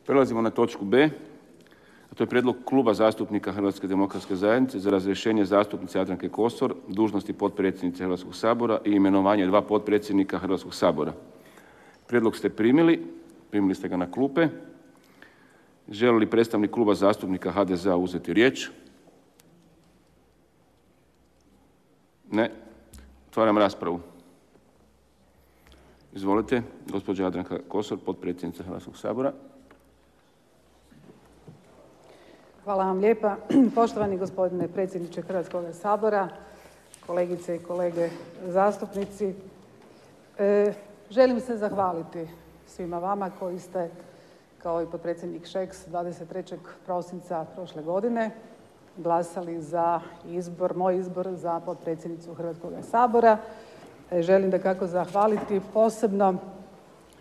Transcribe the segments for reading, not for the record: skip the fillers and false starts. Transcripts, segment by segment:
Prelazimo na točku B, a to je prijedlog Kluba zastupnika Hrvatske demokratske zajednice za razrješenje zastupnice Jadranke Kosor, dužnosti potpredsjednice Hrvatskog sabora i imenovanje 2 potpredsjednika Hrvatskog sabora. Prijedlog ste primili ste ga na klupe. Želi li predstavnik Kluba zastupnika HDZ-a uzeti riječ? Ne. Otvaram raspravu. Izvolite, gospođa Jadranka Kosor, potpredsjednica Hrvatskog sabora. Hvala vam lijepa. Poštovani gospodine predsjedniče Hrvatskog sabora, kolegice i kolege zastupnici. Želim se zahvaliti svima vama koji ste, kao i potpredsjednik Šeks, 23. prosinca prošle godine glasali za moj izbor za potpredsjednicu Hrvatskog sabora. Želim dakako zahvaliti posebno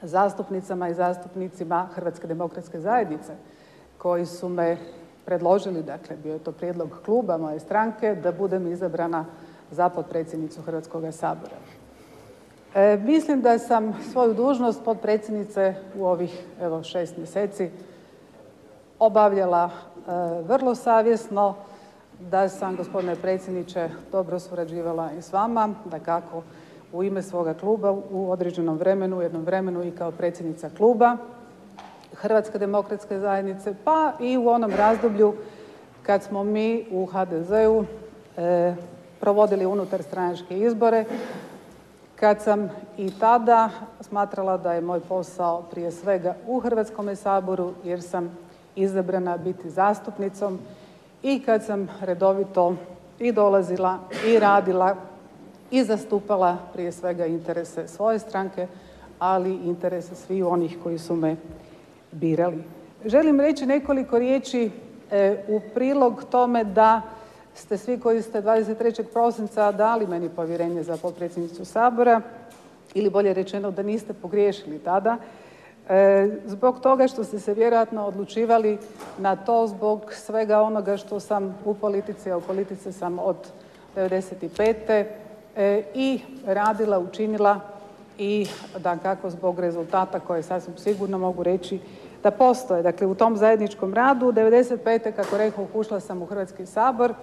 zastupnicama i zastupnicima Hrvatske demokratske zajednice koji su me predložili, dakle bio je to prijedlog kluba moje stranke, da budem izabrana za potpredsjednicu Hrvatskog sabora. Mislim da sam svoju dužnost potpredsjednice u ovih 6 mjeseci obavljala vrlo savjesno, da sam, gospodine predsjedniče, dobro surađivala i s vama, dakako u ime svoga kluba u određenom vremenu, u jednom vremenu i kao predsjednica kluba Hrvatske demokratske zajednice, pa i u onom razdoblju kad smo mi u HDZ-u provodili unutarstranačke izbore, kad sam i tada smatrala da je moj posao prije svega u Hrvatskome saboru jer sam izabrana biti zastupnicom i kad sam redovito i dolazila i radila i zastupala prije svega interese svoje stranke, ali i interese svih onih koji su me birali. Želim reći nekoliko riječi u prilog tome da ste svi koji ste 23. prosinca dali meni povjerenje za potpredsjednicu Sabora, ili bolje rečeno da niste pogriješili tada, zbog toga što ste se vjerojatno odlučivali na to zbog svega onoga što sam u politici, a u politici sam od 95. i radila, učinila i dakako zbog rezultata koje sasvim sigurno mogu reći da postoje. Dakle, u tom zajedničkom radu 95. kako rekoh ušla sam u Hrvatski sabor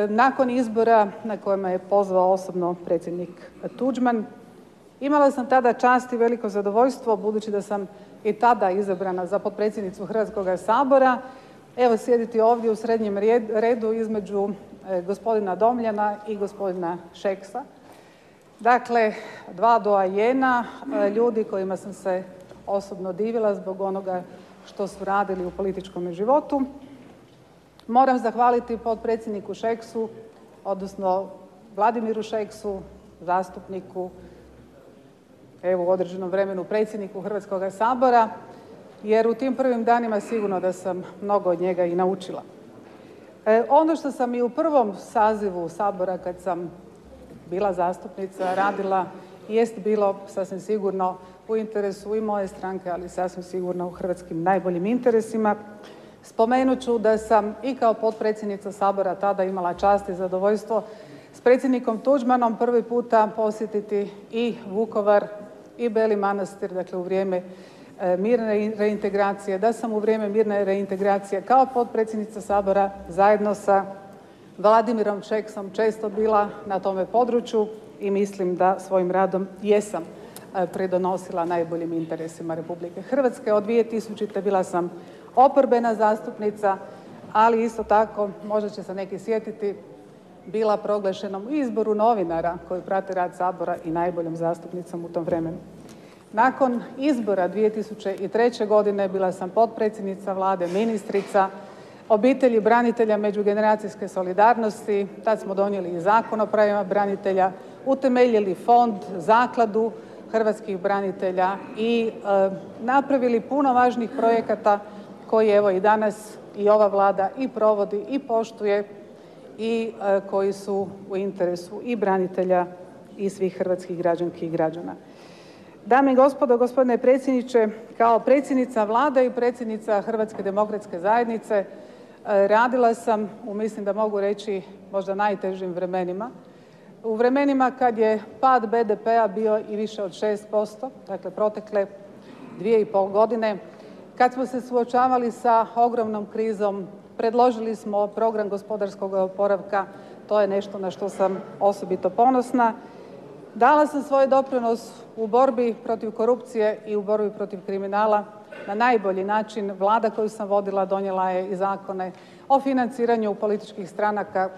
nakon izbora na kojima je pozvao osobno predsjednik Tuđman. Imala sam tada čast i veliko zadovoljstvo, budući da sam i tada izabrana za potpredsjednicu Hrvatskoga sabora, evo sjediti ovdje u srednjem redu između gospodina Domljana i gospodina Šeksa. Dakle, 2 doajena, ljudi kojima sam se osobno divila zbog onoga što su radili u političkom životu. Moram zahvaliti potpredsjedniku Šeksu, odnosno Vladimiru Šeksu, zastupniku, evo u određenom vremenu predsjedniku Hrvatskoga sabora, jer u tim prvim danima sigurno da sam mnogo od njega i naučila. Ono što sam i u prvom sazivu Sabora kad sam bila zastupnica radila jest bilo sasvim sigurno u interesu i moje stranke, ali sasvim sigurno u hrvatskim najboljim interesima. Spomenut ću da sam i kao potpredsjednica Sabora tada imala čast i zadovoljstvo s predsjednikom Tuđmanom prvi puta posjetiti i Vukovar i Beli Manastir, dakle u vrijeme mirne reintegracije, da sam u vrijeme mirne reintegracije kao potpredsjednica Sabora zajedno sa Vladimirom Šeksom često bila na tome području i mislim da svojim radom jesam pridonosila najboljim interesima Republike Hrvatske. Od 2000. bila sam oporbena zastupnica, ali isto tako, možda će se neki sjetiti, bila proglašena u izboru novinara koji prate rad Sabora i najboljom zastupnicom u tom vremenu. Nakon izbora 2003. godine bila sam potpredsjednica Vlade, ministrica obitelji, branitelja, međugeneracijske solidarnosti. Tad smo donijeli i Zakon o pravima branitelja, utemeljili fond, zakladu hrvatskih branitelja i napravili puno važnih projekata koji evo i danas i ova Vlada i provodi i poštuje i koji su u interesu i branitelja i svih hrvatskih građanki i građana. Dame i gospodo, gospodine predsjedniče, kao predsjednica Vlade i predsjednica Hrvatske demokratske zajednice radila sam mislim da mogu reći možda najtežim vremenima. U vremenima kad je pad BDP-a bio i više od 6%, dakle protekle 2,5 godine, kad smo se suočavali sa ogromnom krizom, predložili smo program gospodarskog oporavka, to je nešto na što sam osobito ponosna. Dala sam svoj doprinos u borbi protiv korupcije i u borbi protiv kriminala na najbolji način. Vlada koju sam vodila donijela je i zakone o financiranju političkih stranaka,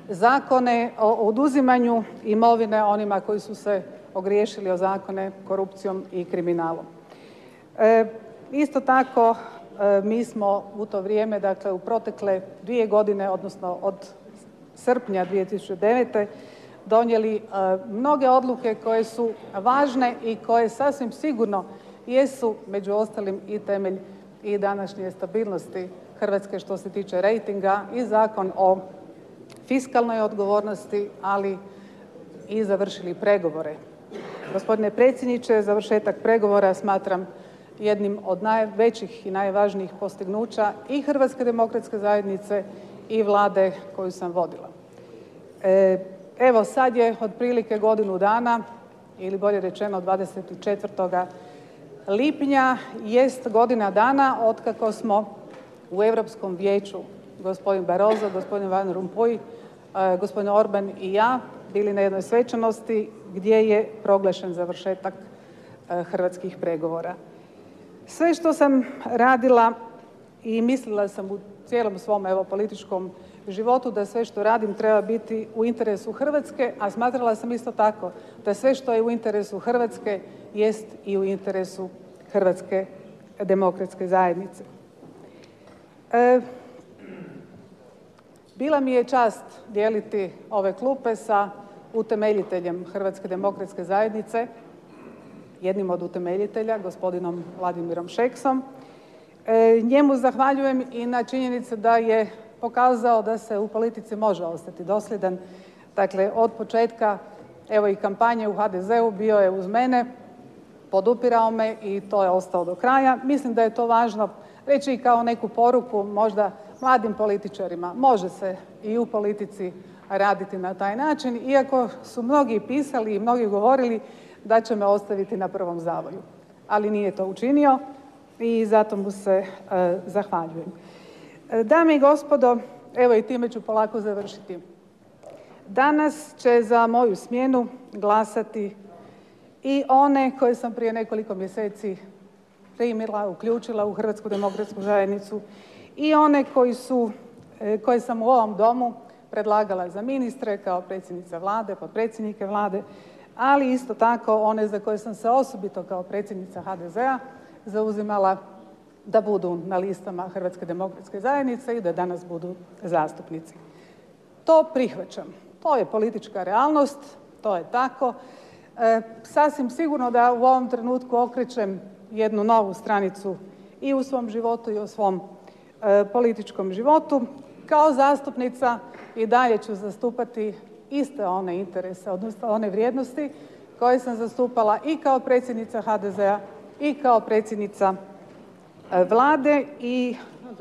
zakone o oduzimanju imovine onima koji su se ogriješili o zakone korupcijom i kriminalom. Isto tako mi smo u to vrijeme, dakle u protekle 2 godine, odnosno od srpnja 2009. donijeli mnoge odluke koje su važne i koje sasvim sigurno jesu među ostalim i temelj i današnje stabilnosti Hrvatske što se tiče rejtinga i Zakon o fiskalnoj odgovornosti, ali i završili pregovore. Gospodine predsjedniče, završetak pregovora smatram jednim od najvećih i najvažnijih postignuća i Hrvatske demokratske zajednice i Vlade koju sam vodila. Evo sad je otprilike godinu dana, ili bolje rečeno 24. lipnja jest godina dana otkako smo u Europskom vijeću, gospodin Barroso, gospodin Van Rompuy, gospodin Orban i ja bili na jednoj svečanosti gdje je proglašen završetak hrvatskih pregovora. Sve što sam radila i mislila sam u cijelom svom političkom životu da sve što radim treba biti u interesu Hrvatske, a smatrala sam isto tako da sve što je u interesu Hrvatske jest i u interesu Hrvatske demokratske zajednice. Bila mi je čast dijeliti ove klupe sa utemeljiteljem Hrvatske demokratske zajednice, jednim od utemeljitelja, gospodinom Vladimirom Šeksom. Njemu zahvaljujem i na činjenici da je pokazao da se u politici može ostati dosljedan. Dakle, od početka, evo i kampanje u HDZ-u bio je uz mene, podupirao me i to je ostao do kraja. Mislim da je to važno reći i kao neku poruku možda mladim političarima. Može se i u politici raditi na taj način, iako su mnogi pisali i mnogi govorili da će me ostaviti na prvom zavoju. Ali nije to učinio i zato mu se zahvaljujem. Dame i gospodo, evo i time ću polako završiti. Danas će za moju smjenu glasati i one koje sam prije nekoliko mjeseci primila, uključila u Hrvatsku demokratsku zajednicu i one koje sam u ovom domu predlagala za ministre kao predsjednica Vlade, potpredsjednike Vlade, ali isto tako one za koje sam se osobito kao predsjednica HDZ-a zauzimala da budu na listama Hrvatske demokratske zajednice i da danas budu zastupnici. To prihvaćam. To je politička realnost, to je tako. Sasvim sigurno da u ovom trenutku okrećem jednu novu stranicu i u svom životu i u svom političkom životu. Kao zastupnica i dalje ću zastupati iste one interese, odnosno one vrijednosti koje sam zastupala i kao predsjednica HDZ-a i kao predsjednica Vlade. I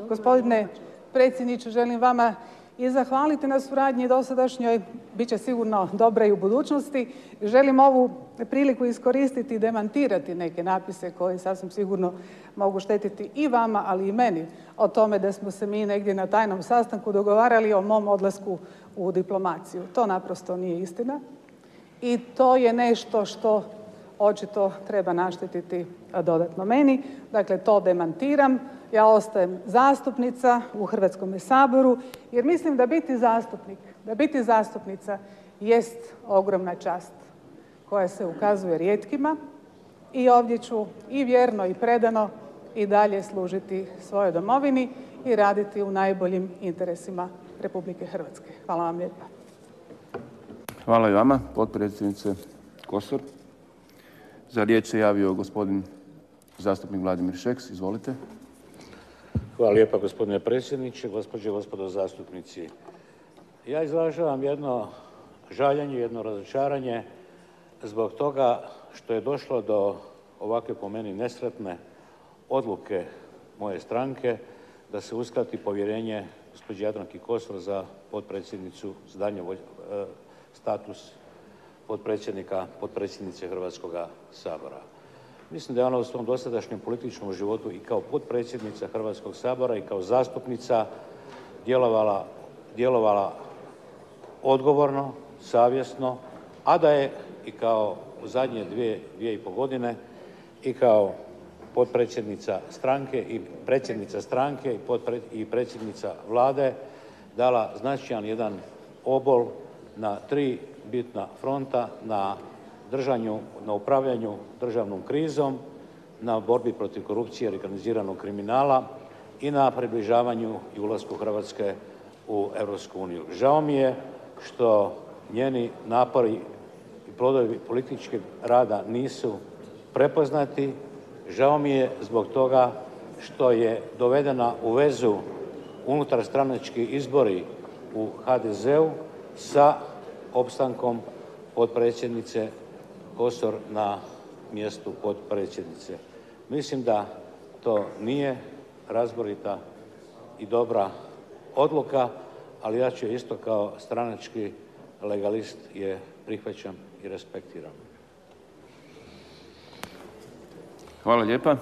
gospodine predsjedniče, želim vama i zahvaliti na suradnji dosadašnjoj, bit će sigurno dobra i u budućnosti. Želim ovu priliku iskoristiti i demantirati neke napise koji sasvim sigurno mogu štetiti i vama, ali i meni o tome da smo se mi negdje na tajnom sastanku dogovarali o mom odlasku u diplomaciju. To naprosto nije istina i to je nešto što očito treba naštetiti dodatno meni. Dakle, to demantiram. Ja ostajem zastupnica u Hrvatskome saboru jer mislim da biti zastupnik, da biti zastupnica jest ogromna čast koja se ukazuje rijetkima i ovdje ću i vjerno i predano i dalje služiti svojoj domovini i raditi u najboljim interesima Republike Hrvatske. Hvala vam lijepa. Hvala i vama, potpredsjednice Kosor. Za riječ se javio gospodin zastupnik Vladimir Šeks. Izvolite. Hvala lijepa gospodine predsjedniče, gospođe i gospodo zastupnici. Ja izražavam jedno žaljenje, jedno razočaranje zbog toga što je došlo do ovakve po meni nesretne odluke moje stranke da se uskrati povjerenje gospođi Jadranki Kosor za potpredsjednicu, za daljnji status potpredsjednice Hrvatskoga sabora. Mislim da je ona u svom dosadašnjem političkom životu i kao potpredsjednica Hrvatskog sabora i kao zastupnica djelovala odgovorno, savjesno, a da je i kao u zadnje 2,5 godine i kao potpredsjednica stranke i predsjednica stranke i predsjednica Vlade dala značajan jedan obol na 3 bitna fronta, na upravljanju državnom krizom, na borbi protiv korupcije i organiziranog kriminala i na približavanju i ulasku Hrvatske u Europsku uniju. Žao mi je što njeni napori i plodovi političkog rada nisu prepoznati. Žao mi je zbog toga što je dovedena u vezu unutarstranački izbori u HDZ-u sa opstankom potpredsjednice Kosor na mjestu potpredsjednice. Mislim da to nije razborita i dobra odluka, ali ja ću isto kao stranački legalist je prihvaćam i respektiram. Hvala lijepa.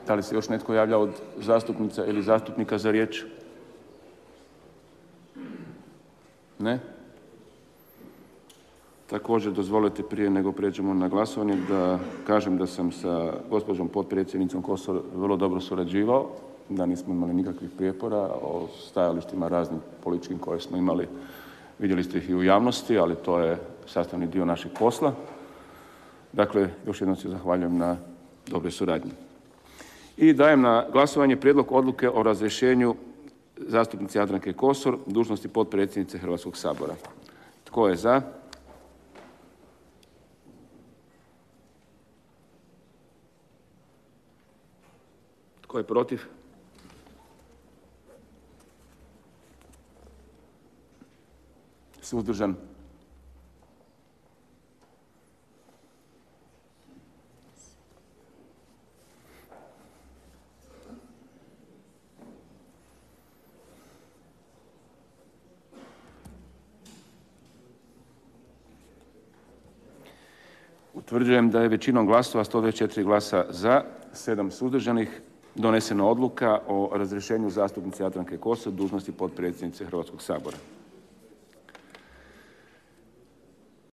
Da li se još netko javlja od zastupnica ili zastupnika za riječ? Ne? Također dozvolite prije nego prijeđemo na glasovanje da kažem da sam sa gospođom potpredsjednicom Kosor vrlo dobro surađivao, da nismo imali nikakvih prijepora o stajalištima raznim političkim koje smo imali. Vidjeli ste ih i u javnosti, ali to je sastavni dio našeg posla. Dakle, još jednom se zahvaljujem na dobroj suradnji. I dajem na glasovanje prijedlog odluke o razrješenju zastupnice Jadranke Kosor, dužnosti potpredsjednice Hrvatskog sabora. Tko je za? Tko je protiv? Suzdržan? Utvrđujem da je većinom glasova, 124 glasa za, 7 suzdržanih, donesena odluka o razrješenju zastupnice Jadranke Kosor, dužnosti potpredsjednice Hrvatskog sabora.